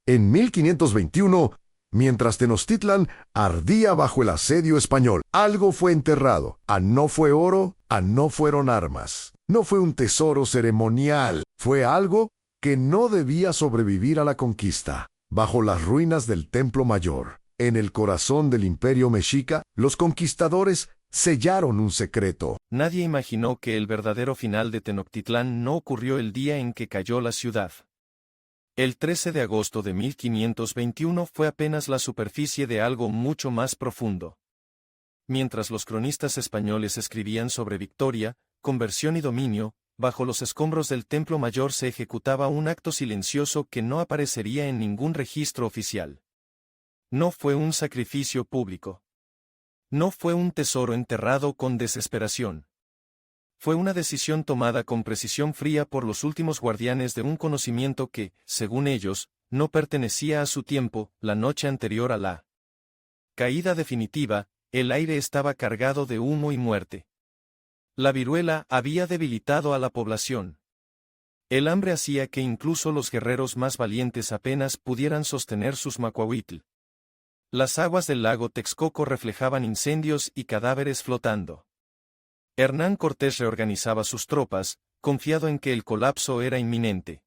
En 1521, mientras Tenochtitlan ardía bajo el asedio español, algo fue enterrado. No fue oro, no fueron armas. No fue un tesoro ceremonial. Fue algo que no debía sobrevivir a la conquista. Bajo las ruinas del Templo Mayor, en el corazón del Imperio Mexica, los conquistadores sellaron un secreto. Nadie imaginó que el verdadero final de Tenochtitlán no ocurrió el día en que cayó la ciudad. El 13 de agosto de 1521 fue apenas la superficie de algo mucho más profundo. Mientras los cronistas españoles escribían sobre victoria, conversión y dominio, bajo los escombros del Templo Mayor se ejecutaba un acto silencioso que no aparecería en ningún registro oficial. No fue un sacrificio público. No fue un tesoro enterrado con desesperación. Fue una decisión tomada con precisión fría por los últimos guardianes de un conocimiento que, según ellos, no pertenecía a su tiempo. La noche anterior a la caída definitiva, el aire estaba cargado de humo y muerte. La viruela había debilitado a la población. El hambre hacía que incluso los guerreros más valientes apenas pudieran sostener sus macuahuitl. Las aguas del lago Texcoco reflejaban incendios y cadáveres flotando. Hernán Cortés reorganizaba sus tropas, confiado en que el colapso era inminente.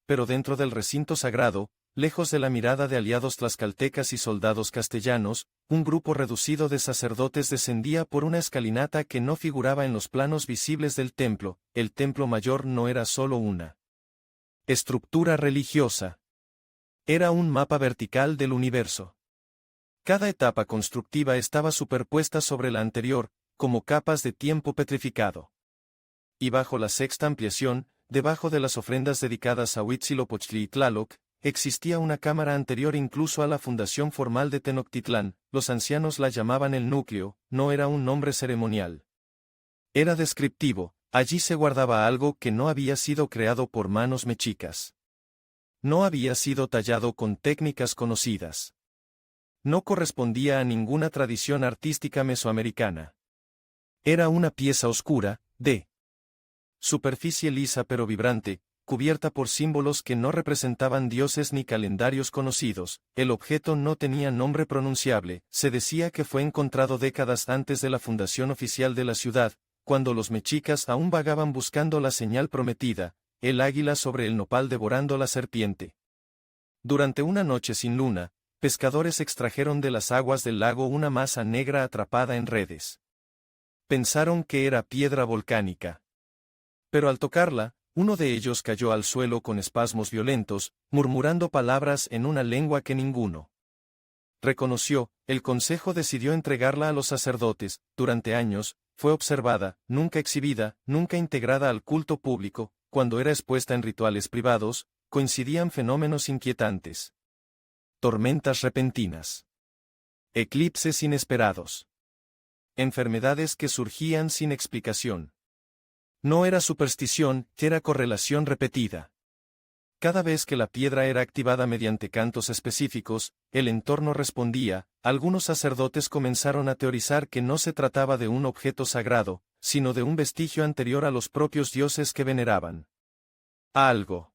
Pero dentro del recinto sagrado, lejos de la mirada de aliados tlaxcaltecas y soldados castellanos, un grupo reducido de sacerdotes descendía por una escalinata que no figuraba en los planos visibles del templo. El templo mayor no era solo una estructura religiosa. Era un mapa vertical del universo. Cada etapa constructiva estaba superpuesta sobre la anterior, como capas de tiempo petrificado. Y bajo la sexta ampliación, debajo de las ofrendas dedicadas a Huitzilopochtli y Tlaloc, existía una cámara anterior incluso a la fundación formal de Tenochtitlán. Los ancianos la llamaban el núcleo. No era un nombre ceremonial. Era descriptivo. Allí se guardaba algo que no había sido creado por manos mexicas. No había sido tallado con técnicas conocidas. No correspondía a ninguna tradición artística mesoamericana. Era una pieza oscura, de superficie lisa pero vibrante, cubierta por símbolos que no representaban dioses ni calendarios conocidos. El objeto no tenía nombre pronunciable. Se decía que fue encontrado décadas antes de la fundación oficial de la ciudad, cuando los mexicas aún vagaban buscando la señal prometida, el águila sobre el nopal devorando la serpiente. Durante una noche sin luna, pescadores extrajeron de las aguas del lago una masa negra atrapada en redes. Pensaron que era piedra volcánica. Pero al tocarla, uno de ellos cayó al suelo con espasmos violentos, murmurando palabras en una lengua que ninguno reconoció. El consejo decidió entregarla a los sacerdotes. Durante años, fue observada, nunca exhibida, nunca integrada al culto público. Cuando era expuesta en rituales privados, coincidían fenómenos inquietantes. Tormentas repentinas. Eclipses inesperados. Enfermedades que surgían sin explicación. No era superstición, era correlación repetida. Cada vez que la piedra era activada mediante cantos específicos, el entorno respondía. Algunos sacerdotes comenzaron a teorizar que no se trataba de un objeto sagrado, sino de un vestigio anterior a los propios dioses que veneraban. Algo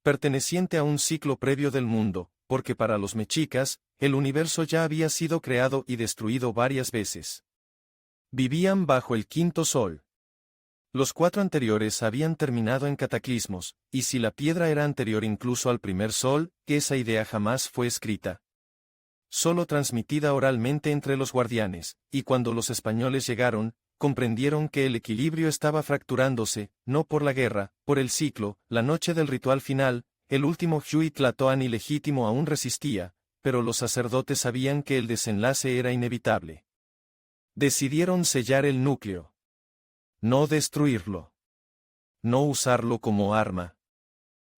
perteneciente a un ciclo previo del mundo, porque para los mexicas, el universo ya había sido creado y destruido varias veces. Vivían bajo el quinto sol. Los 4 anteriores habían terminado en cataclismos, y si la piedra era anterior incluso al primer sol, esa idea jamás fue escrita. Solo transmitida oralmente entre los guardianes, y cuando los españoles llegaron, comprendieron que el equilibrio estaba fracturándose, no por la guerra, por el ciclo. La noche del ritual final, el último Tlatoani legítimo aún resistía, pero los sacerdotes sabían que el desenlace era inevitable. Decidieron sellar el núcleo. No destruirlo. No usarlo como arma.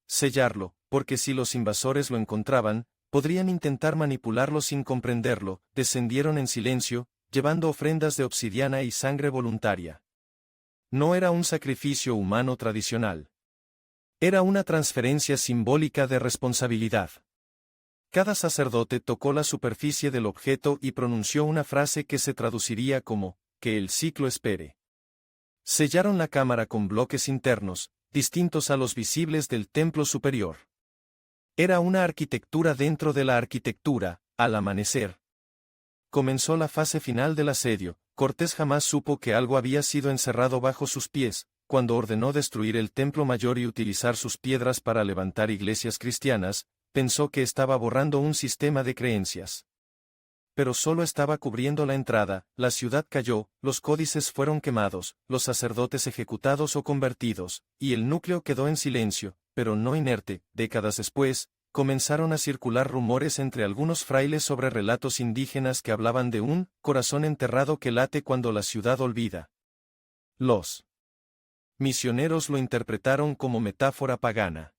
Sellarlo, porque si los invasores lo encontraban, podrían intentar manipularlo sin comprenderlo. Descendieron en silencio, llevando ofrendas de obsidiana y sangre voluntaria. No era un sacrificio humano tradicional. Era una transferencia simbólica de responsabilidad. Cada sacerdote tocó la superficie del objeto y pronunció una frase que se traduciría como, que el ciclo espere. Sellaron la cámara con bloques internos, distintos a los visibles del templo superior. Era una arquitectura dentro de la arquitectura. Al amanecer comenzó la fase final del asedio. Cortés jamás supo que algo había sido encerrado bajo sus pies, cuando ordenó destruir el templo mayor y utilizar sus piedras para levantar iglesias cristianas, pensó que estaba borrando un sistema de creencias. Pero solo estaba cubriendo la entrada, la ciudad cayó, los códices fueron quemados, los sacerdotes ejecutados o convertidos, y el núcleo quedó en silencio, pero no inerte. Décadas después, comenzaron a circular rumores entre algunos frailes sobre relatos indígenas que hablaban de un corazón enterrado que late cuando la ciudad olvida. Los misioneros lo interpretaron como metáfora pagana.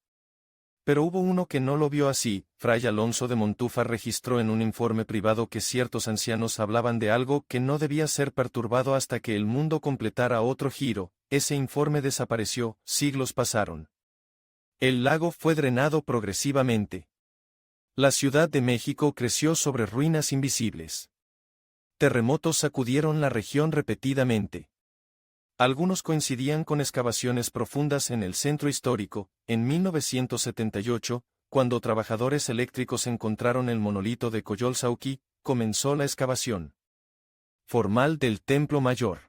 Pero hubo uno que no lo vio así. Fray Alonso de Montúfar registró en un informe privado que ciertos ancianos hablaban de algo que no debía ser perturbado hasta que el mundo completara otro giro. Ese informe desapareció, siglos pasaron. El lago fue drenado progresivamente. La Ciudad de México creció sobre ruinas invisibles. Terremotos sacudieron la región repetidamente. Algunos coincidían con excavaciones profundas en el centro histórico. En 1978, cuando trabajadores eléctricos encontraron el monolito de Coyolxauhqui, comenzó la excavación formal del Templo Mayor.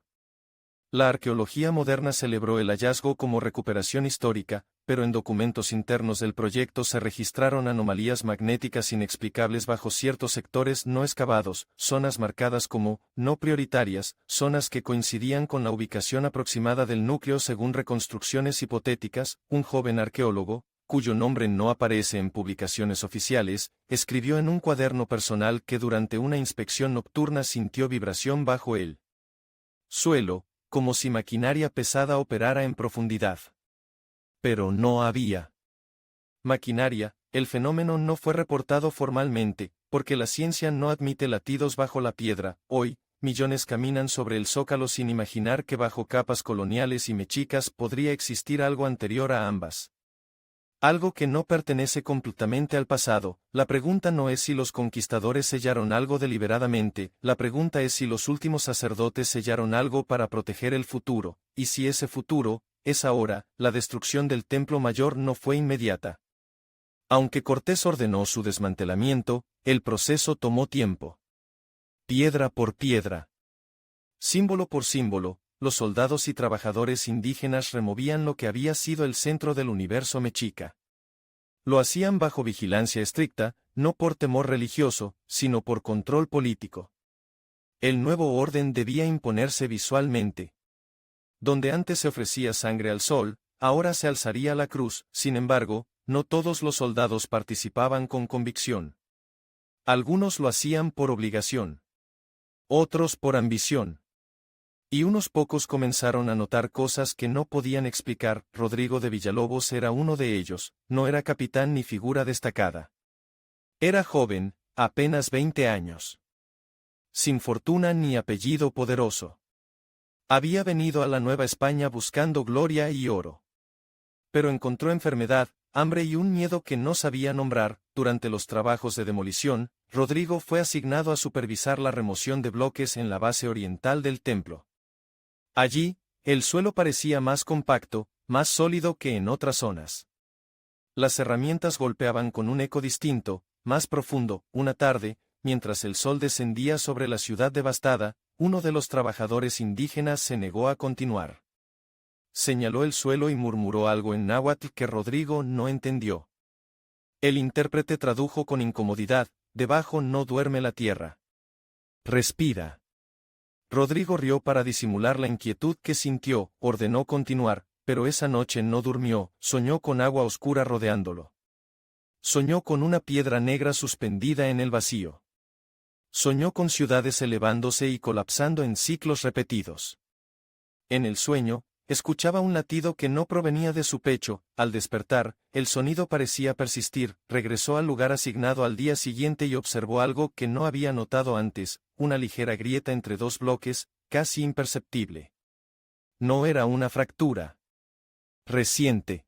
La arqueología moderna celebró el hallazgo como recuperación histórica, pero en documentos internos del proyecto se registraron anomalías magnéticas inexplicables bajo ciertos sectores no excavados, zonas marcadas como no prioritarias, zonas que coincidían con la ubicación aproximada del núcleo según reconstrucciones hipotéticas. Un joven arqueólogo, cuyo nombre no aparece en publicaciones oficiales, escribió en un cuaderno personal que durante una inspección nocturna sintió vibración bajo el suelo, como si maquinaria pesada operara en profundidad. Pero no había maquinaria. El fenómeno no fue reportado formalmente, porque la ciencia no admite latidos bajo la piedra. Hoy, millones caminan sobre el zócalo sin imaginar que bajo capas coloniales y mexicas podría existir algo anterior a ambas. Algo que no pertenece completamente al pasado. La pregunta no es si los conquistadores sellaron algo deliberadamente, la pregunta es si los últimos sacerdotes sellaron algo para proteger el futuro, y si ese futuro es ahora. La destrucción del Templo Mayor no fue inmediata. Aunque Cortés ordenó su desmantelamiento, el proceso tomó tiempo. Piedra por piedra, símbolo por símbolo, los soldados y trabajadores indígenas removían lo que había sido el centro del universo mexica. Lo hacían bajo vigilancia estricta, no por temor religioso, sino por control político. El nuevo orden debía imponerse visualmente. Donde antes se ofrecía sangre al sol, ahora se alzaría la cruz. Sin embargo, no todos los soldados participaban con convicción. Algunos lo hacían por obligación. Otros por ambición. Y unos pocos comenzaron a notar cosas que no podían explicar. Rodrigo de Villalobos era uno de ellos. No era capitán ni figura destacada. Era joven, apenas 20 años. Sin fortuna ni apellido poderoso. Había venido a la Nueva España buscando gloria y oro. Pero encontró enfermedad, hambre y un miedo que no sabía nombrar. Durante los trabajos de demolición, Rodrigo fue asignado a supervisar la remoción de bloques en la base oriental del templo. Allí, el suelo parecía más compacto, más sólido que en otras zonas. Las herramientas golpeaban con un eco distinto, más profundo. Una tarde, mientras el sol descendía sobre la ciudad devastada, uno de los trabajadores indígenas se negó a continuar. Señaló el suelo y murmuró algo en náhuatl que Rodrigo no entendió. El intérprete tradujo con incomodidad: debajo no duerme la tierra. Respira. Rodrigo rió para disimular la inquietud que sintió, ordenó continuar, pero esa noche no durmió, soñó con agua oscura rodeándolo. Soñó con una piedra negra suspendida en el vacío. Soñó con ciudades elevándose y colapsando en ciclos repetidos. En el sueño, escuchaba un latido que no provenía de su pecho. Al despertar, el sonido parecía persistir. Regresó al lugar asignado al día siguiente y observó algo que no había notado antes: una ligera grieta entre dos bloques, casi imperceptible. No era una fractura reciente.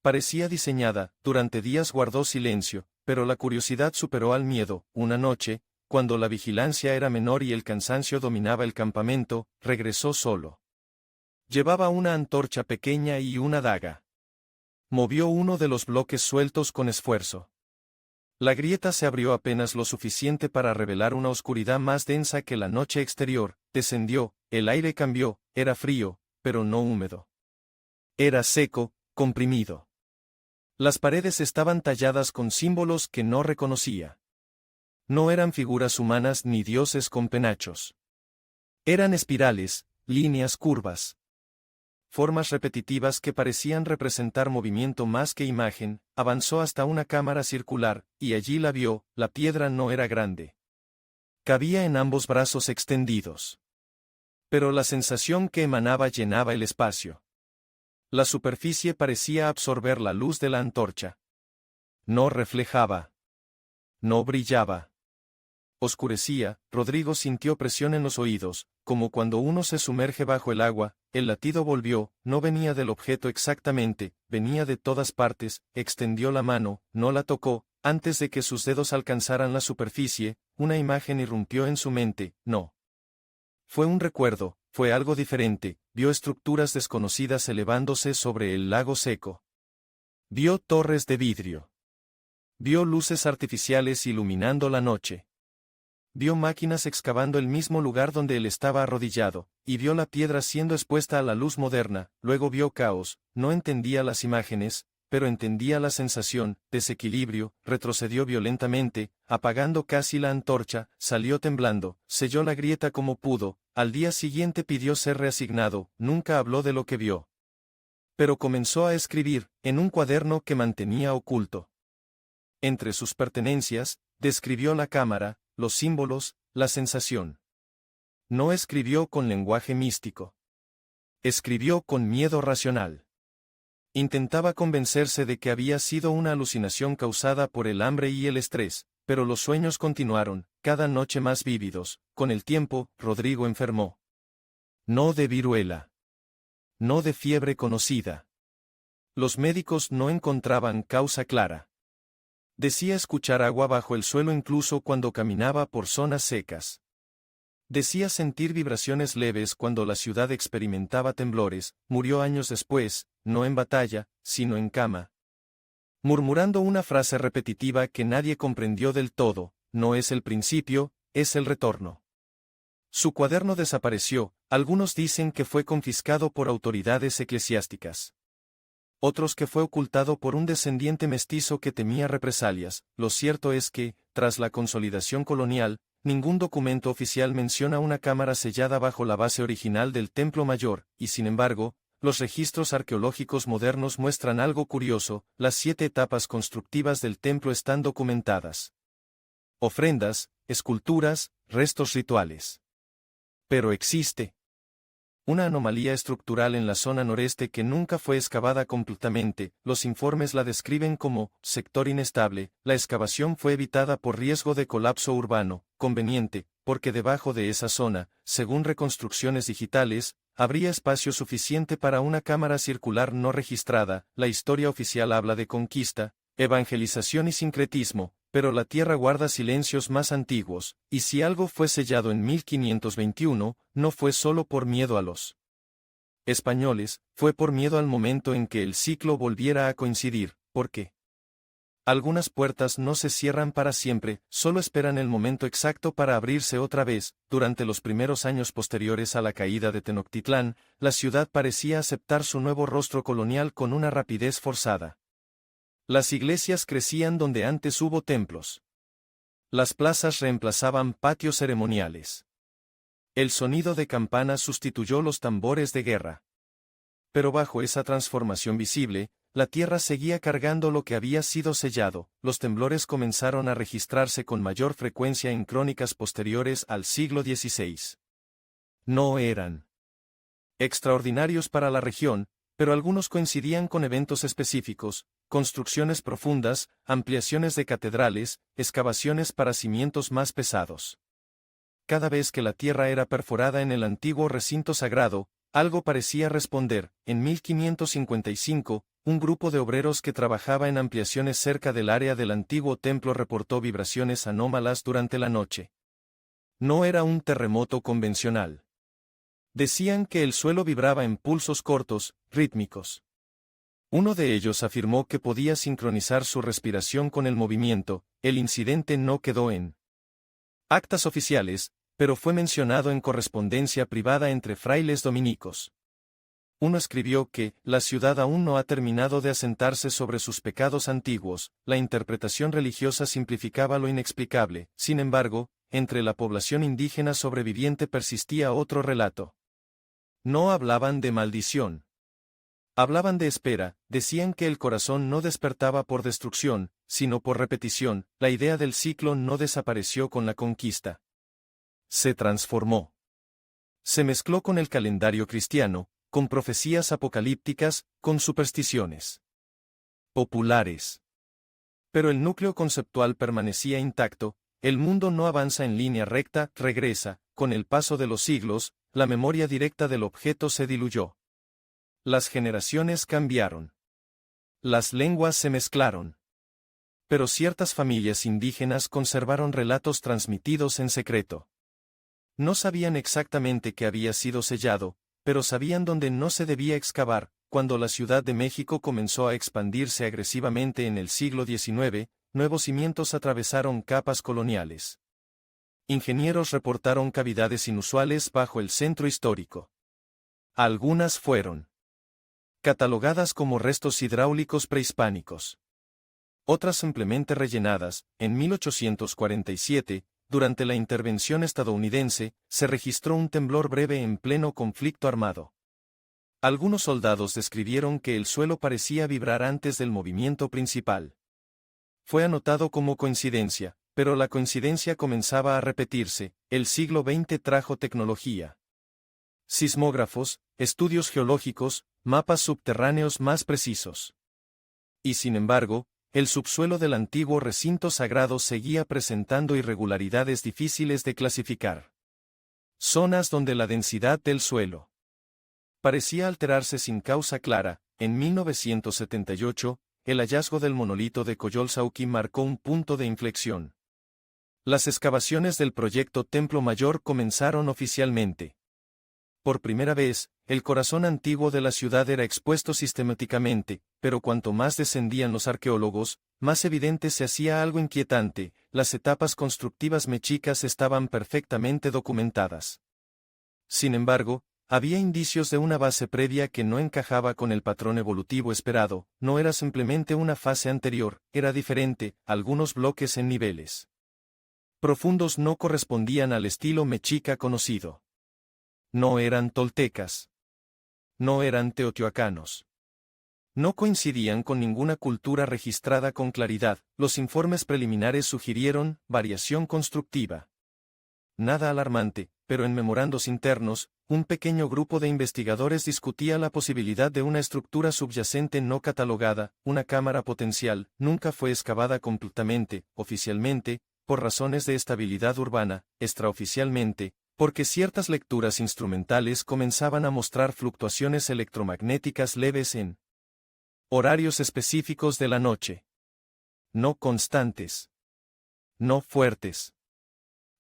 Parecía diseñada. Durante días guardó silencio, pero la curiosidad superó al miedo. Una noche, cuando la vigilancia era menor y el cansancio dominaba el campamento, regresó solo. Llevaba una antorcha pequeña y una daga. Movió uno de los bloques sueltos con esfuerzo. La grieta se abrió apenas lo suficiente para revelar una oscuridad más densa que la noche exterior, descendió, el aire cambió, era frío, pero no húmedo. Era seco, comprimido. Las paredes estaban talladas con símbolos que no reconocía. No eran figuras humanas ni dioses con penachos. Eran espirales, líneas curvas. Formas repetitivas que parecían representar movimiento más que imagen. Avanzó hasta una cámara circular, y allí la vio. La piedra no era grande. Cabía en ambos brazos extendidos. Pero la sensación que emanaba llenaba el espacio. La superficie parecía absorber la luz de la antorcha. No reflejaba. No brillaba. Oscurecía. Rodrigo sintió presión en los oídos, como cuando uno se sumerge bajo el agua. El latido volvió, no venía del objeto exactamente, venía de todas partes. Extendió la mano, no la tocó. Antes de que sus dedos alcanzaran la superficie, una imagen irrumpió en su mente. No. Fue un recuerdo, fue algo diferente. Vio estructuras desconocidas elevándose sobre el lago seco. Vio torres de vidrio. Vio luces artificiales iluminando la noche. Vio máquinas excavando el mismo lugar donde él estaba arrodillado, y vio la piedra siendo expuesta a la luz moderna. Luego vio caos. No entendía las imágenes, pero entendía la sensación. Desequilibrio. Retrocedió violentamente, apagando casi la antorcha. Salió temblando, selló la grieta como pudo. Al día siguiente pidió ser reasignado. Nunca habló de lo que vio. Pero comenzó a escribir, en un cuaderno que mantenía oculto. Entre sus pertenencias, describió la cámara, los símbolos, la sensación. No escribió con lenguaje místico. Escribió con miedo racional. Intentaba convencerse de que había sido una alucinación causada por el hambre y el estrés, pero los sueños continuaron, cada noche más vívidos. Con el tiempo, Rodrigo enfermó. No de viruela. No de fiebre conocida. Los médicos no encontraban causa clara. Decía escuchar agua bajo el suelo incluso cuando caminaba por zonas secas. Decía sentir vibraciones leves cuando la ciudad experimentaba temblores. Murió años después, no en batalla, sino en cama. Murmurando una frase repetitiva que nadie comprendió del todo: no es el principio, es el retorno. Su cuaderno desapareció. Algunos dicen que fue confiscado por autoridades eclesiásticas. Otros que fue ocultado por un descendiente mestizo que temía represalias. Lo cierto es que, tras la consolidación colonial, ningún documento oficial menciona una cámara sellada bajo la base original del Templo Mayor, y sin embargo, los registros arqueológicos modernos muestran algo curioso: las 7 etapas constructivas del templo están documentadas. Ofrendas, esculturas, restos rituales. Pero existe una anomalía estructural en la zona noreste que nunca fue excavada completamente. Los informes la describen como sector inestable. La excavación fue evitada por riesgo de colapso urbano, conveniente, porque debajo de esa zona, según reconstrucciones digitales, habría espacio suficiente para una cámara circular no registrada. La historia oficial habla de conquista, evangelización y sincretismo, pero la tierra guarda silencios más antiguos, y si algo fue sellado en 1521, no fue solo por miedo a los españoles, fue por miedo al momento en que el ciclo volviera a coincidir, porque algunas puertas no se cierran para siempre, solo esperan el momento exacto para abrirse otra vez. Durante los primeros años posteriores a la caída de Tenochtitlán, la ciudad parecía aceptar su nuevo rostro colonial con una rapidez forzada. Las iglesias crecían donde antes hubo templos. Las plazas reemplazaban patios ceremoniales. El sonido de campanas sustituyó los tambores de guerra. Pero bajo esa transformación visible, la tierra seguía cargando lo que había sido sellado. Los temblores comenzaron a registrarse con mayor frecuencia en crónicas posteriores al siglo XVI. No eran extraordinarios para la región, pero algunos coincidían con eventos específicos: construcciones profundas, ampliaciones de catedrales, excavaciones para cimientos más pesados. Cada vez que la tierra era perforada en el antiguo recinto sagrado, algo parecía responder. En 1555, un grupo de obreros que trabajaba en ampliaciones cerca del área del antiguo templo reportó vibraciones anómalas durante la noche. No era un terremoto convencional. Decían que el suelo vibraba en pulsos cortos, rítmicos. Uno de ellos afirmó que podía sincronizar su respiración con el movimiento. El incidente no quedó en actas oficiales, pero fue mencionado en correspondencia privada entre frailes dominicos. Uno escribió que, la ciudad aún no ha terminado de asentarse sobre sus pecados antiguos, la interpretación religiosa simplificaba lo inexplicable, sin embargo, entre la población indígena sobreviviente persistía otro relato. No hablaban de maldición. Hablaban de espera, decían que el corazón no despertaba por destrucción, sino por repetición, la idea del ciclo no desapareció con la conquista. Se transformó. Se mezcló con el calendario cristiano, con profecías apocalípticas, con supersticiones populares. Pero el núcleo conceptual permanecía intacto, el mundo no avanza en línea recta, regresa, con el paso de los siglos, la memoria directa del objeto se diluyó. Las generaciones cambiaron. Las lenguas se mezclaron. Pero ciertas familias indígenas conservaron relatos transmitidos en secreto. No sabían exactamente qué había sido sellado, pero sabían dónde no se debía excavar. Cuando la Ciudad de México comenzó a expandirse agresivamente en el siglo XIX, nuevos cimientos atravesaron capas coloniales. Ingenieros reportaron cavidades inusuales bajo el centro histórico. Algunas fueron catalogadas como restos hidráulicos prehispánicos. Otras simplemente rellenadas. En 1847, durante la intervención estadounidense, se registró un temblor breve en pleno conflicto armado. Algunos soldados describieron que el suelo parecía vibrar antes del movimiento principal. Fue anotado como coincidencia, pero la coincidencia comenzaba a repetirse. El siglo XX trajo tecnología. Sismógrafos, estudios geológicos, mapas subterráneos más precisos. Y sin embargo, el subsuelo del antiguo recinto sagrado seguía presentando irregularidades difíciles de clasificar. Zonas donde la densidad del suelo parecía alterarse sin causa clara. En 1978, el hallazgo del monolito de Coyolxauhqui marcó un punto de inflexión. Las excavaciones del proyecto Templo Mayor comenzaron oficialmente. Por primera vez, el corazón antiguo de la ciudad era expuesto sistemáticamente, pero cuanto más descendían los arqueólogos, más evidente se hacía algo inquietante: las etapas constructivas mexicas estaban perfectamente documentadas. Sin embargo, había indicios de una base previa que no encajaba con el patrón evolutivo esperado. No era simplemente una fase anterior, era diferente. Algunos bloques en niveles profundos no correspondían al estilo mexica conocido. No eran toltecas. No eran teotihuacanos. No coincidían con ninguna cultura registrada con claridad. Los informes preliminares sugirieron variación constructiva. Nada alarmante, pero en memorandos internos, un pequeño grupo de investigadores discutía la posibilidad de una estructura subyacente no catalogada. Una cámara potencial nunca fue excavada completamente. Oficialmente, por razones de estabilidad urbana; extraoficialmente, porque ciertas lecturas instrumentales comenzaban a mostrar fluctuaciones electromagnéticas leves en horarios específicos de la noche. No constantes. No fuertes,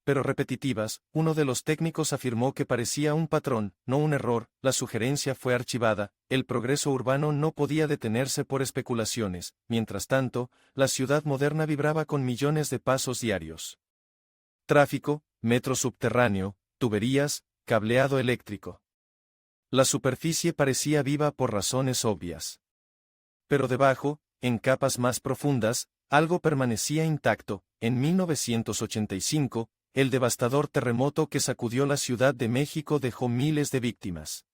pero repetitivas. Uno de los técnicos afirmó que parecía un patrón, no un error. La sugerencia fue archivada. El progreso urbano no podía detenerse por especulaciones. Mientras tanto, la ciudad moderna vibraba con millones de pasos diarios. Tráfico, metro subterráneo, tuberías, cableado eléctrico. La superficie parecía viva por razones obvias. Pero debajo, en capas más profundas, algo permanecía intacto. En 1985, el devastador terremoto que sacudió la Ciudad de México dejó miles de víctimas.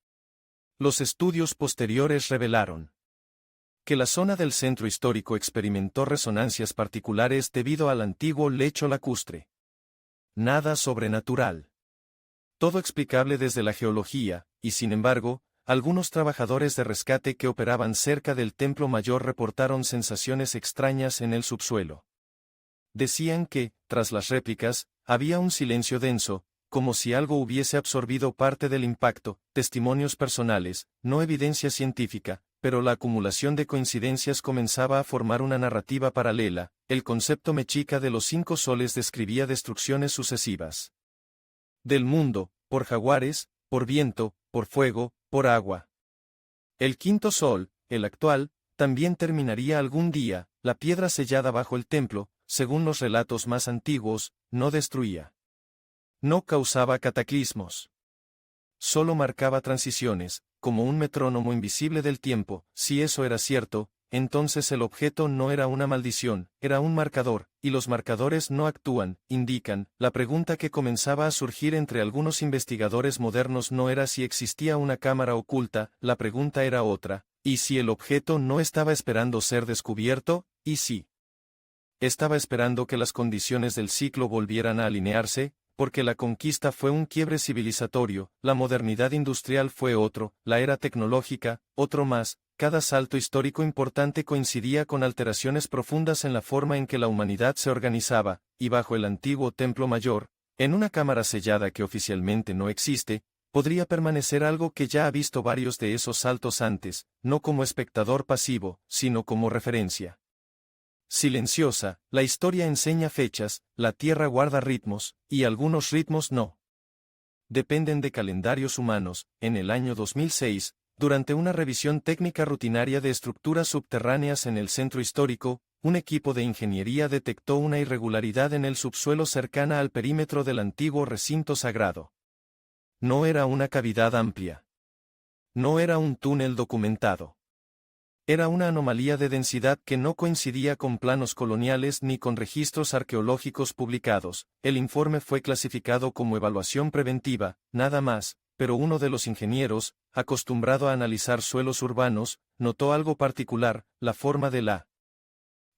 Los estudios posteriores revelaron que la zona del centro histórico experimentó resonancias particulares debido al antiguo lecho lacustre. Nada sobrenatural. Todo explicable desde la geología, y sin embargo, algunos trabajadores de rescate que operaban cerca del Templo Mayor reportaron sensaciones extrañas en el subsuelo. Decían que, tras las réplicas, había un silencio denso, como si algo hubiese absorbido parte del impacto. Testimonios personales, no evidencia científica, pero la acumulación de coincidencias comenzaba a formar una narrativa paralela. El concepto mexica de los 5 soles describía destrucciones sucesivas del mundo, por jaguares, por viento, por fuego, por agua. El quinto sol, el actual, también terminaría algún día. La piedra sellada bajo el templo, según los relatos más antiguos, no destruía. No causaba cataclismos. Solo marcaba transiciones, como un metrónomo invisible del tiempo. Si eso era cierto, entonces el objeto no era una maldición, era un marcador, y los marcadores no actúan, indican. La pregunta que comenzaba a surgir entre algunos investigadores modernos no era si existía una cámara oculta, la pregunta era otra: ¿y si el objeto no estaba esperando ser descubierto? ¿Y si estaba esperando que las condiciones del ciclo volvieran a alinearse? Porque la conquista fue un quiebre civilizatorio, la modernidad industrial fue otro, la era tecnológica, otro más. Cada salto histórico importante coincidía con alteraciones profundas en la forma en que la humanidad se organizaba, y bajo el antiguo Templo Mayor, en una cámara sellada que oficialmente no existe, podría permanecer algo que ya ha visto varios de esos saltos antes, no como espectador pasivo, sino como referencia silenciosa. La historia enseña fechas, la Tierra guarda ritmos, y algunos ritmos no dependen de calendarios humanos. En el año 2006, durante una revisión técnica rutinaria de estructuras subterráneas en el centro histórico, un equipo de ingeniería detectó una irregularidad en el subsuelo cercana al perímetro del antiguo recinto sagrado. No era una cavidad amplia. No era un túnel documentado. Era una anomalía de densidad que no coincidía con planos coloniales ni con registros arqueológicos publicados. El informe fue clasificado como evaluación preventiva, nada más, pero uno de los ingenieros, acostumbrado a analizar suelos urbanos, notó algo particular: la forma de la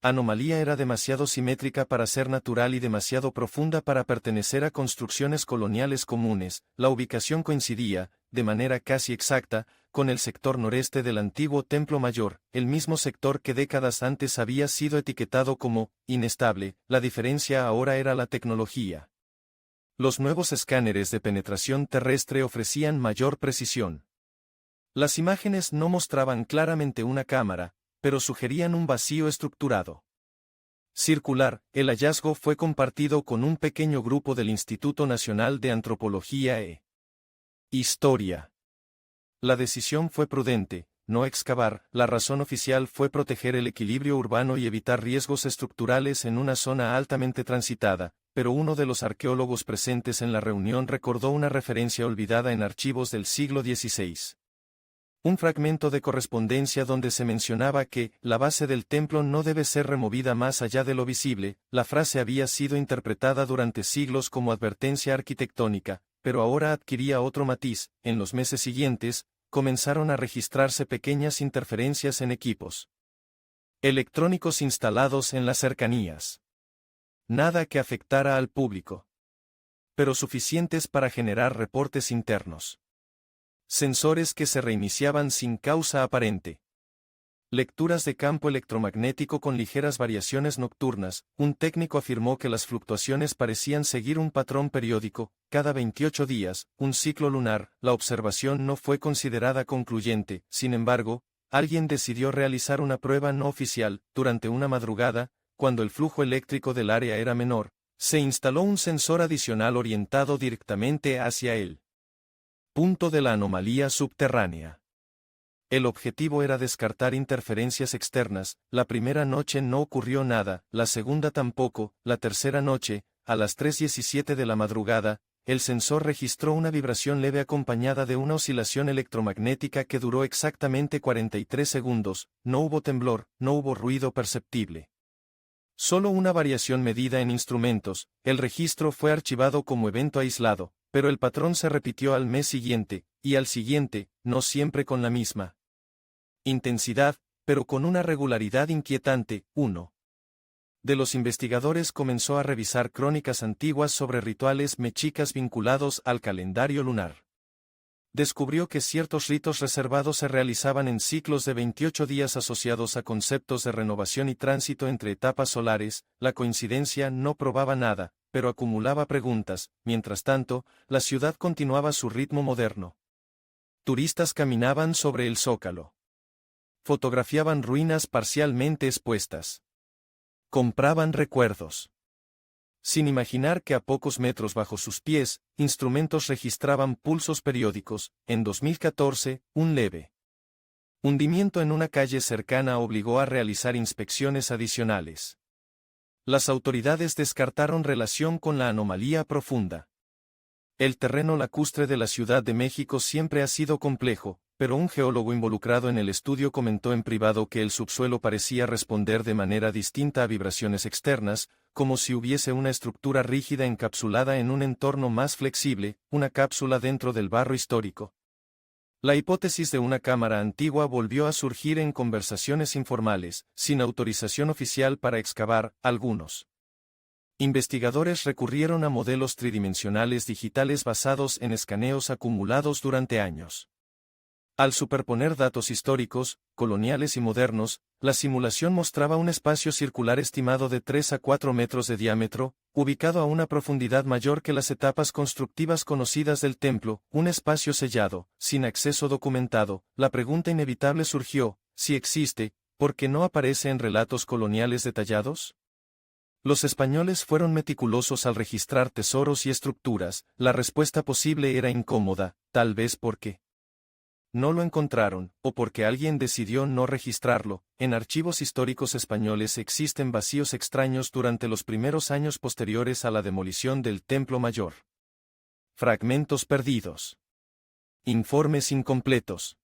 anomalía era demasiado simétrica para ser natural y demasiado profunda para pertenecer a construcciones coloniales comunes. La ubicación coincidía, de manera casi exacta, con el sector noreste del antiguo Templo Mayor, el mismo sector que décadas antes había sido etiquetado como inestable. La diferencia ahora era la tecnología. Los nuevos escáneres de penetración terrestre ofrecían mayor precisión. Las imágenes no mostraban claramente una cámara, pero sugerían un vacío estructurado circular. El hallazgo fue compartido con un pequeño grupo del Instituto Nacional de Antropología e Historia. La decisión fue prudente: no excavar. La razón oficial fue proteger el equilibrio urbano y evitar riesgos estructurales en una zona altamente transitada, pero uno de los arqueólogos presentes en la reunión recordó una referencia olvidada en archivos del siglo XVI. Un fragmento de correspondencia donde se mencionaba que la base del templo no debe ser removida más allá de lo visible. La frase había sido interpretada durante siglos como advertencia arquitectónica, pero ahora adquiría otro matiz. En los meses siguientes, comenzaron a registrarse pequeñas interferencias en equipos electrónicos instalados en las cercanías. Nada que afectara al público, pero suficientes para generar reportes internos. Sensores que se reiniciaban sin causa aparente. Lecturas de campo electromagnético con ligeras variaciones nocturnas. Un técnico afirmó que las fluctuaciones parecían seguir un patrón periódico, cada 28 días, un ciclo lunar. La observación no fue considerada concluyente. Sin embargo, alguien decidió realizar una prueba no oficial. Durante una madrugada, cuando el flujo eléctrico del área era menor, se instaló un sensor adicional orientado directamente hacia el punto de la anomalía subterránea. El objetivo era descartar interferencias externas. La primera noche no ocurrió nada, la segunda tampoco. La tercera noche, a las 3:17 de la madrugada, el sensor registró una vibración leve acompañada de una oscilación electromagnética que duró exactamente 43 segundos. No hubo temblor, no hubo ruido perceptible. Solo una variación medida en instrumentos. El registro fue archivado como evento aislado, pero el patrón se repitió al mes siguiente, y al siguiente, no siempre con la misma intensidad, pero con una regularidad inquietante. Uno de los investigadores comenzó a revisar crónicas antiguas sobre rituales mexicas vinculados al calendario lunar. Descubrió que ciertos ritos reservados se realizaban en ciclos de 28 días asociados a conceptos de renovación y tránsito entre etapas solares. La coincidencia no probaba nada, pero acumulaba preguntas. Mientras tanto, la ciudad continuaba su ritmo moderno. Turistas caminaban sobre el zócalo. Fotografiaban ruinas parcialmente expuestas. Compraban recuerdos. Sin imaginar que a pocos metros bajo sus pies, instrumentos registraban pulsos periódicos. En 2014, un leve Hundimiento en una calle cercana obligó a realizar inspecciones adicionales. Las autoridades descartaron relación con la anomalía profunda. El terreno lacustre de la Ciudad de México siempre ha sido complejo, pero un geólogo involucrado en el estudio comentó en privado que el subsuelo parecía responder de manera distinta a vibraciones externas, como si hubiese una estructura rígida encapsulada en un entorno más flexible, una cápsula dentro del barro histórico. La hipótesis de una cámara antigua volvió a surgir en conversaciones informales, sin autorización oficial para excavar. Algunos investigadores recurrieron a modelos tridimensionales digitales basados en escaneos acumulados durante años. Al superponer datos históricos, coloniales y modernos, la simulación mostraba un espacio circular estimado de 3 a 4 metros de diámetro, ubicado a una profundidad mayor que las etapas constructivas conocidas del templo, un espacio sellado, sin acceso documentado. La pregunta inevitable surgió: si existe, ¿por qué no aparece en relatos coloniales detallados? Los españoles fueron meticulosos al registrar tesoros y estructuras. La respuesta posible era incómoda, tal vez porque no lo encontraron, o porque alguien decidió no registrarlo. En archivos históricos españoles existen vacíos extraños durante los primeros años posteriores a la demolición del Templo Mayor. Fragmentos perdidos. Informes incompletos.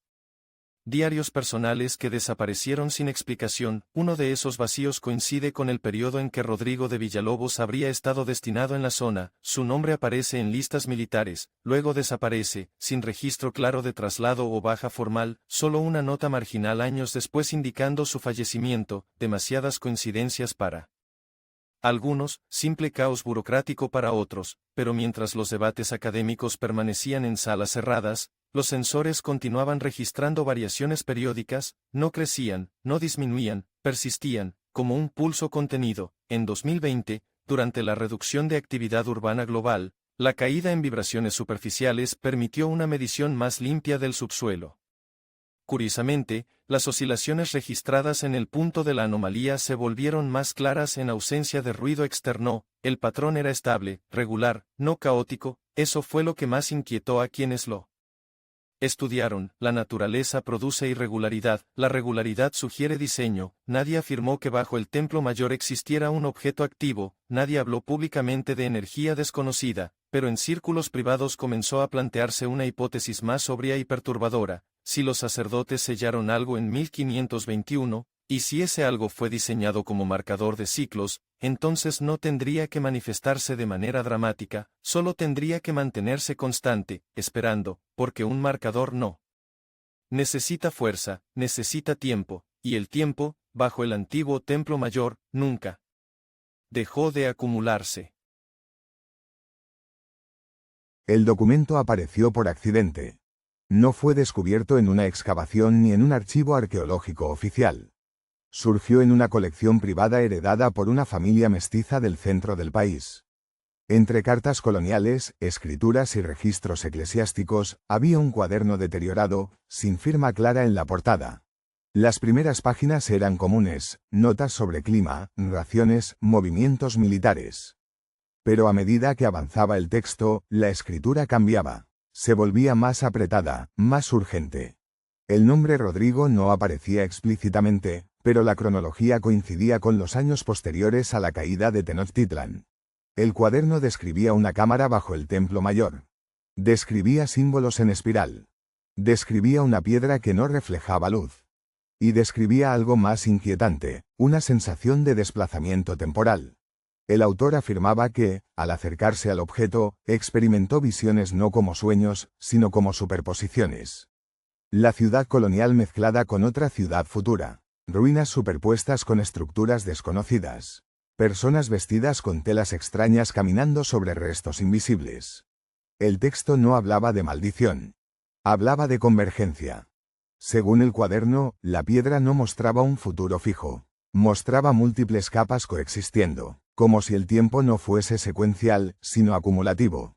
Diarios personales que desaparecieron sin explicación. Uno de esos vacíos coincide con el periodo en que Rodrigo de Villalobos habría estado destinado en la zona. Su nombre aparece en listas militares, luego desaparece, sin registro claro de traslado o baja formal, solo una nota marginal años después indicando su fallecimiento. Demasiadas coincidencias para algunos, simple caos burocrático para otros, pero mientras los debates académicos permanecían en salas cerradas, los sensores continuaban registrando variaciones periódicas, no crecían, no disminuían, persistían, como un pulso contenido. En 2020, durante la reducción de actividad urbana global, la caída en vibraciones superficiales permitió una medición más limpia del subsuelo. Curiosamente, las oscilaciones registradas en el punto de la anomalía se volvieron más claras en ausencia de ruido externo. El patrón era estable, regular, no caótico. Eso fue lo que más inquietó a quienes lo estudiaron. La naturaleza produce irregularidad, la regularidad sugiere diseño. Nadie afirmó que bajo el Templo Mayor existiera un objeto activo, nadie habló públicamente de energía desconocida, pero en círculos privados comenzó a plantearse una hipótesis más sobria y perturbadora: si los sacerdotes sellaron algo en 1521, y si ese algo fue diseñado como marcador de ciclos, entonces no tendría que manifestarse de manera dramática, solo tendría que mantenerse constante, esperando, porque un marcador no necesita fuerza, necesita tiempo, y el tiempo, bajo el antiguo Templo Mayor, nunca dejó de acumularse. El documento apareció por accidente. No fue descubierto en una excavación ni en un archivo arqueológico oficial. Surgió en una colección privada heredada por una familia mestiza del centro del país. Entre cartas coloniales, escrituras y registros eclesiásticos, había un cuaderno deteriorado, sin firma clara en la portada. Las primeras páginas eran comunes, notas sobre clima, raciones, movimientos militares. Pero a medida que avanzaba el texto, la escritura cambiaba. Se volvía más apretada, más urgente. El nombre Rodrigo no aparecía explícitamente, pero la cronología coincidía con los años posteriores a la caída de Tenochtitlán. El cuaderno describía una cámara bajo el Templo Mayor. Describía símbolos en espiral. Describía una piedra que no reflejaba luz. Y describía algo más inquietante, una sensación de desplazamiento temporal. El autor afirmaba que, al acercarse al objeto, experimentó visiones no como sueños, sino como superposiciones. La ciudad colonial mezclada con otra ciudad futura. Ruinas superpuestas con estructuras desconocidas. Personas vestidas con telas extrañas caminando sobre restos invisibles. El texto no hablaba de maldición. Hablaba de convergencia. Según el cuaderno, la piedra no mostraba un futuro fijo. Mostraba múltiples capas coexistiendo, como si el tiempo no fuese secuencial, sino acumulativo.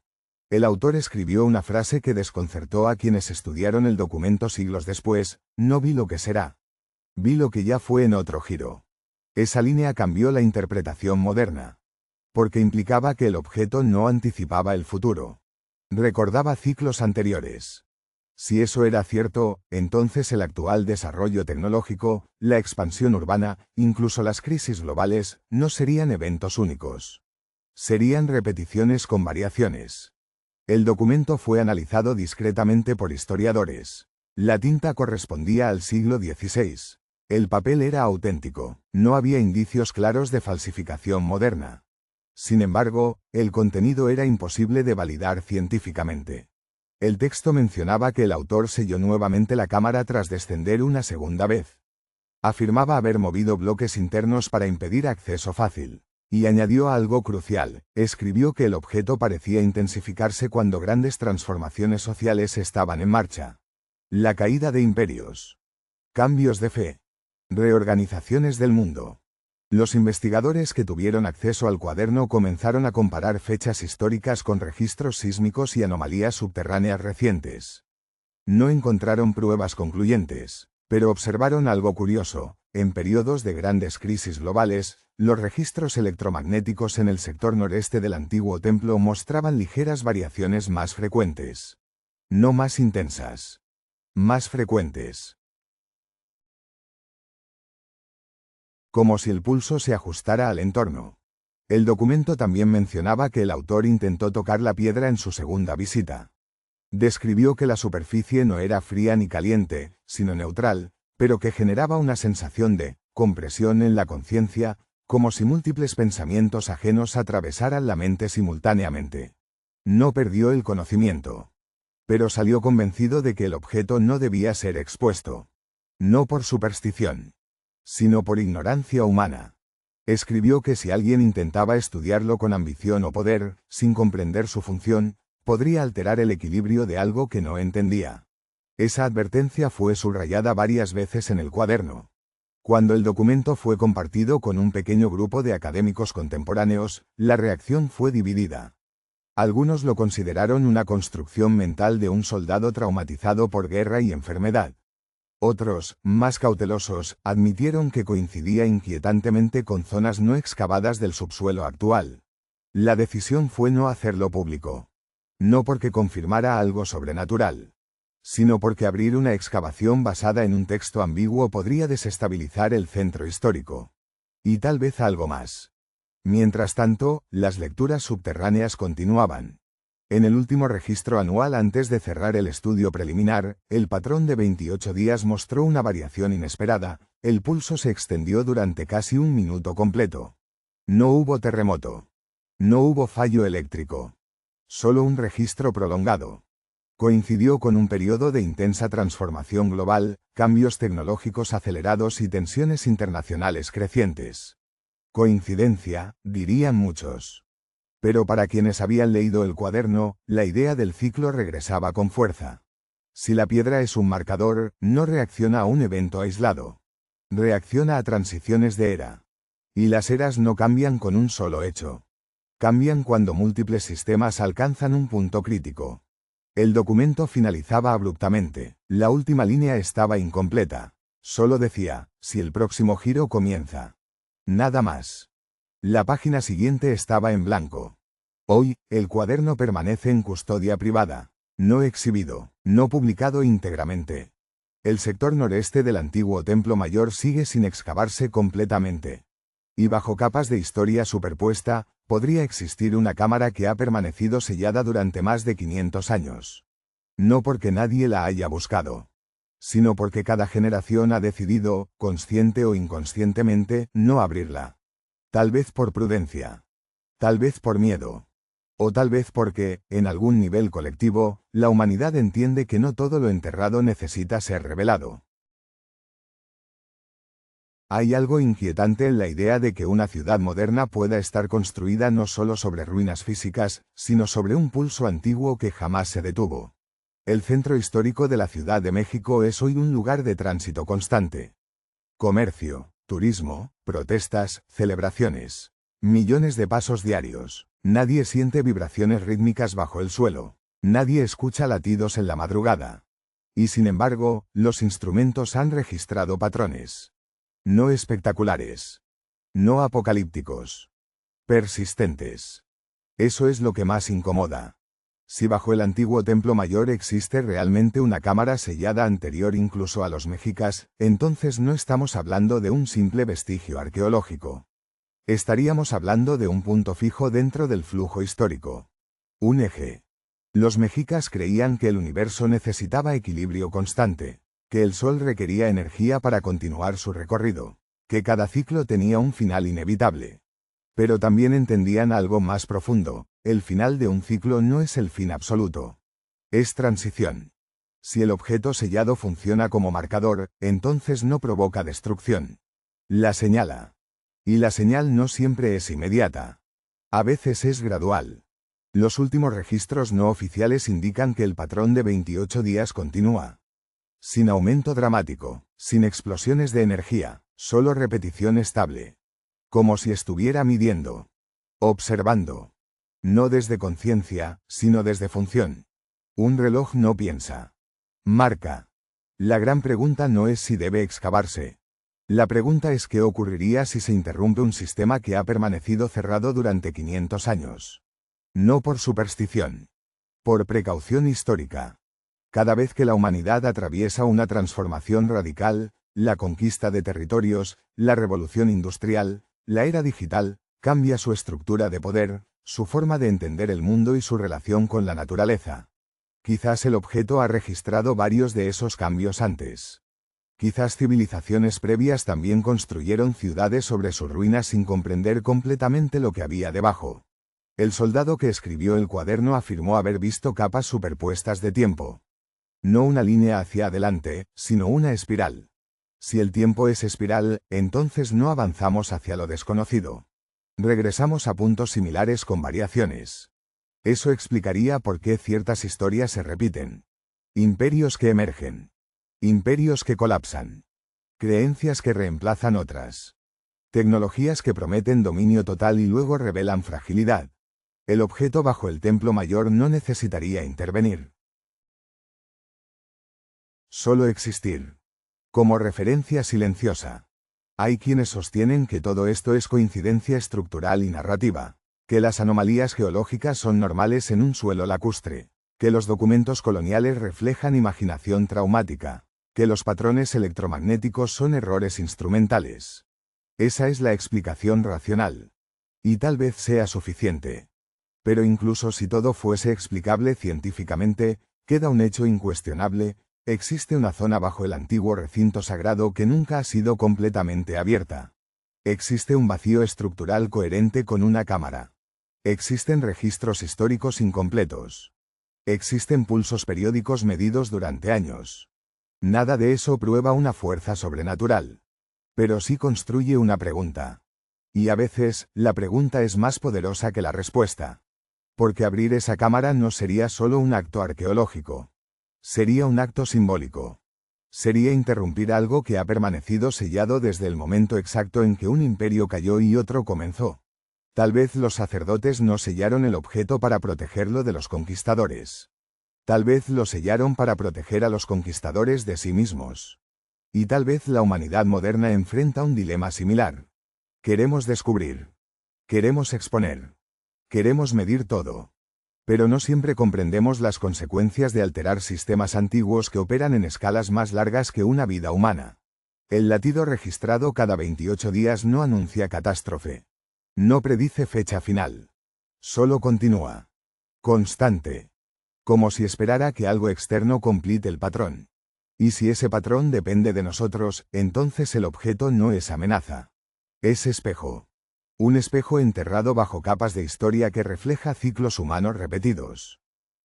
El autor escribió una frase que desconcertó a quienes estudiaron el documento siglos después: no vi lo que será. Vi lo que ya fue en otro giro. Esa línea cambió la interpretación moderna. Porque implicaba que el objeto no anticipaba el futuro. Recordaba ciclos anteriores. Si eso era cierto, entonces el actual desarrollo tecnológico, la expansión urbana, incluso las crisis globales, no serían eventos únicos. Serían repeticiones con variaciones. El documento fue analizado discretamente por historiadores. La tinta correspondía al siglo XVI. El papel era auténtico, no había indicios claros de falsificación moderna. Sin embargo, el contenido era imposible de validar científicamente. El texto mencionaba que el autor selló nuevamente la cámara tras descender una segunda vez. Afirmaba haber movido bloques internos para impedir acceso fácil. Y añadió algo crucial, escribió que el objeto parecía intensificarse cuando grandes transformaciones sociales estaban en marcha. La caída de imperios. Cambios de fe. Reorganizaciones del mundo. Los investigadores que tuvieron acceso al cuaderno comenzaron a comparar fechas históricas con registros sísmicos y anomalías subterráneas recientes. No encontraron pruebas concluyentes, pero observaron algo curioso. En periodos de grandes crisis globales, los registros electromagnéticos en el sector noreste del antiguo templo mostraban ligeras variaciones más frecuentes. No más intensas. Más frecuentes. Como si el pulso se ajustara al entorno. El documento también mencionaba que el autor intentó tocar la piedra en su segunda visita. Describió que la superficie no era fría ni caliente, sino neutral, pero que generaba una sensación de compresión en la conciencia, como si múltiples pensamientos ajenos atravesaran la mente simultáneamente. No perdió el conocimiento. Pero salió convencido de que el objeto no debía ser expuesto. No por superstición, sino por ignorancia humana. Escribió que si alguien intentaba estudiarlo con ambición o poder, sin comprender su función, podría alterar el equilibrio de algo que no entendía. Esa advertencia fue subrayada varias veces en el cuaderno. Cuando el documento fue compartido con un pequeño grupo de académicos contemporáneos, la reacción fue dividida. Algunos lo consideraron una construcción mental de un soldado traumatizado por guerra y enfermedad. Otros, más cautelosos, admitieron que coincidía inquietantemente con zonas no excavadas del subsuelo actual. La decisión fue no hacerlo público. No porque confirmara algo sobrenatural, sino porque abrir una excavación basada en un texto ambiguo podría desestabilizar el centro histórico. Y tal vez algo más. Mientras tanto, las lecturas subterráneas continuaban. En el último registro anual antes de cerrar el estudio preliminar, el patrón de 28 días mostró una variación inesperada, el pulso se extendió durante casi un minuto completo. No hubo terremoto. No hubo fallo eléctrico. Solo un registro prolongado. Coincidió con un periodo de intensa transformación global, cambios tecnológicos acelerados y tensiones internacionales crecientes. Coincidencia, dirían muchos. Pero para quienes habían leído el cuaderno, la idea del ciclo regresaba con fuerza. Si la piedra es un marcador, no reacciona a un evento aislado. Reacciona a transiciones de era. Y las eras no cambian con un solo hecho. Cambian cuando múltiples sistemas alcanzan un punto crítico. El documento finalizaba abruptamente. La última línea estaba incompleta. Solo decía, si el próximo giro comienza. Nada más. La página siguiente estaba en blanco. Hoy, el cuaderno permanece en custodia privada. No exhibido, no publicado íntegramente. El sector noreste del antiguo Templo Mayor sigue sin excavarse completamente. Y bajo capas de historia superpuesta, podría existir una cámara que ha permanecido sellada durante más de 500 años. No porque nadie la haya buscado, sino porque cada generación ha decidido, consciente o inconscientemente, no abrirla. Tal vez por prudencia. Tal vez por miedo. O tal vez porque, en algún nivel colectivo, la humanidad entiende que no todo lo enterrado necesita ser revelado. Hay algo inquietante en la idea de que una ciudad moderna pueda estar construida no solo sobre ruinas físicas, sino sobre un pulso antiguo que jamás se detuvo. El centro histórico de la Ciudad de México es hoy un lugar de tránsito constante. Comercio, turismo, protestas, celebraciones. Millones de pasos diarios. Nadie siente vibraciones rítmicas bajo el suelo. Nadie escucha latidos en la madrugada. Y sin embargo, los instrumentos han registrado patrones. No espectaculares. No apocalípticos. Persistentes. Eso es lo que más incomoda. Si bajo el antiguo Templo Mayor existe realmente una cámara sellada anterior incluso a los mexicas, entonces no estamos hablando de un simple vestigio arqueológico. Estaríamos hablando de un punto fijo dentro del flujo histórico. Un eje. Los mexicas creían que el universo necesitaba equilibrio constante, que el Sol requería energía para continuar su recorrido, que cada ciclo tenía un final inevitable. Pero también entendían algo más profundo: el final de un ciclo no es el fin absoluto. Es transición. Si el objeto sellado funciona como marcador, entonces no provoca destrucción. La señala. Y la señal no siempre es inmediata. A veces es gradual. Los últimos registros no oficiales indican que el patrón de 28 días continúa. Sin aumento dramático, sin explosiones de energía, solo repetición estable. Como si estuviera midiendo. Observando. No desde conciencia, sino desde función. Un reloj no piensa. Marca. La gran pregunta no es si debe excavarse. La pregunta es qué ocurriría si se interrumpe un sistema que ha permanecido cerrado durante 500 años. No por superstición. Por precaución histórica. Cada vez que la humanidad atraviesa una transformación radical, la conquista de territorios, la revolución industrial, la era digital, cambia su estructura de poder, su forma de entender el mundo y su relación con la naturaleza. Quizás el objeto ha registrado varios de esos cambios antes. Quizás civilizaciones previas también construyeron ciudades sobre sus ruinas sin comprender completamente lo que había debajo. El soldado que escribió el cuaderno afirmó haber visto capas superpuestas de tiempo. No una línea hacia adelante, sino una espiral. Si el tiempo es espiral, entonces no avanzamos hacia lo desconocido. Regresamos a puntos similares con variaciones. Eso explicaría por qué ciertas historias se repiten. Imperios que emergen. Imperios que colapsan. Creencias que reemplazan otras. Tecnologías que prometen dominio total y luego revelan fragilidad. El objeto bajo el Templo Mayor no necesitaría intervenir. Solo existir. Como referencia silenciosa. Hay quienes sostienen que todo esto es coincidencia estructural y narrativa, que las anomalías geológicas son normales en un suelo lacustre, que los documentos coloniales reflejan imaginación traumática, que los patrones electromagnéticos son errores instrumentales. Esa es la explicación racional. Y tal vez sea suficiente. Pero incluso si todo fuese explicable científicamente, queda un hecho incuestionable: existe una zona bajo el antiguo recinto sagrado que nunca ha sido completamente abierta. Existe un vacío estructural coherente con una cámara. Existen registros históricos incompletos. Existen pulsos periódicos medidos durante años. Nada de eso prueba una fuerza sobrenatural. Pero sí construye una pregunta. Y a veces, la pregunta es más poderosa que la respuesta. Porque abrir esa cámara no sería solo un acto arqueológico. Sería un acto simbólico. Sería interrumpir algo que ha permanecido sellado desde el momento exacto en que un imperio cayó y otro comenzó. Tal vez los sacerdotes no sellaron el objeto para protegerlo de los conquistadores. Tal vez lo sellaron para proteger a los conquistadores de sí mismos. Y tal vez la humanidad moderna enfrenta un dilema similar. Queremos descubrir. Queremos exponer. Queremos medir todo. Pero no siempre comprendemos las consecuencias de alterar sistemas antiguos que operan en escalas más largas que una vida humana. El latido registrado cada 28 días no anuncia catástrofe. No predice fecha final. Solo continúa. Constante. Como si esperara que algo externo complete el patrón. Y si ese patrón depende de nosotros, entonces el objeto no es amenaza. Es espejo. Un espejo enterrado bajo capas de historia que refleja ciclos humanos repetidos.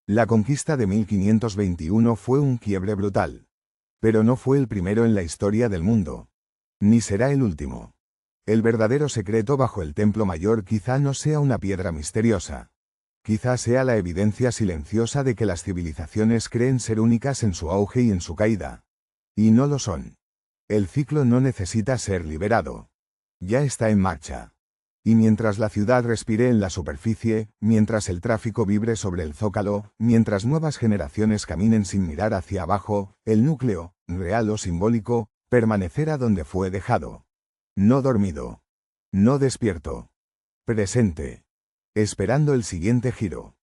La conquista de 1521 fue un quiebre brutal. Pero no fue el primero en la historia del mundo. Ni será el último. El verdadero secreto bajo el Templo Mayor quizá no sea una piedra misteriosa. Quizá sea la evidencia silenciosa de que las civilizaciones creen ser únicas en su auge y en su caída. Y no lo son. El ciclo no necesita ser liberado. Ya está en marcha. Y mientras la ciudad respire en la superficie, mientras el tráfico vibre sobre el zócalo, mientras nuevas generaciones caminen sin mirar hacia abajo, el núcleo, real o simbólico, permanecerá donde fue dejado. No dormido. No despierto. Presente. Esperando el siguiente giro.